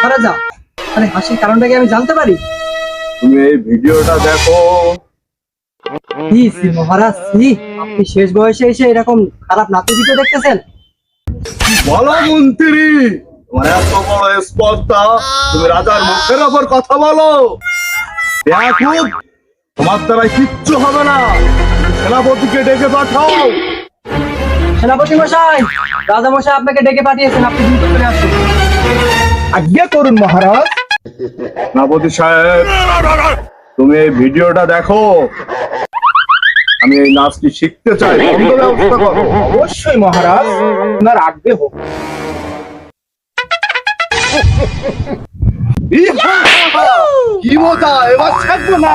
মহারাজা, মানে হাসির কারণটা কি আমি জানতে পারি? তুমি এই ভিডিওটা দেখো। মহারাজ, আপনি শেষ বয়সে এসে এরকম খারাপ নাতি ভিডিও দেখতেছেন? বলো মন্ত্রী, তোমার এত বড় স্পর্ধা, তুমি রাজার মুখের ওপর কথা বলো? দেখো, তোমার দ্বারা কিচ্ছু হবে না। সেনাপতিকে ডেকে পাঠাও। সেনাপতি মশাই, রাজা মশাই আপনাকে ডেকে পাঠিয়েছেন, আপনি দ্রুত করে আসুন। আজ্ঞা করুন মহারাজ। সেনাপতি সাহেব, তুমি এই ভিডিওটা দেখো। আমি এই নাচটি শিখতে চাই, বন্ধ ব্যবস্থা করো। অবশ্যই মহারাজ, আপনার আজ্ঞে হোক। কি মজা, এবার ছাড়বো না।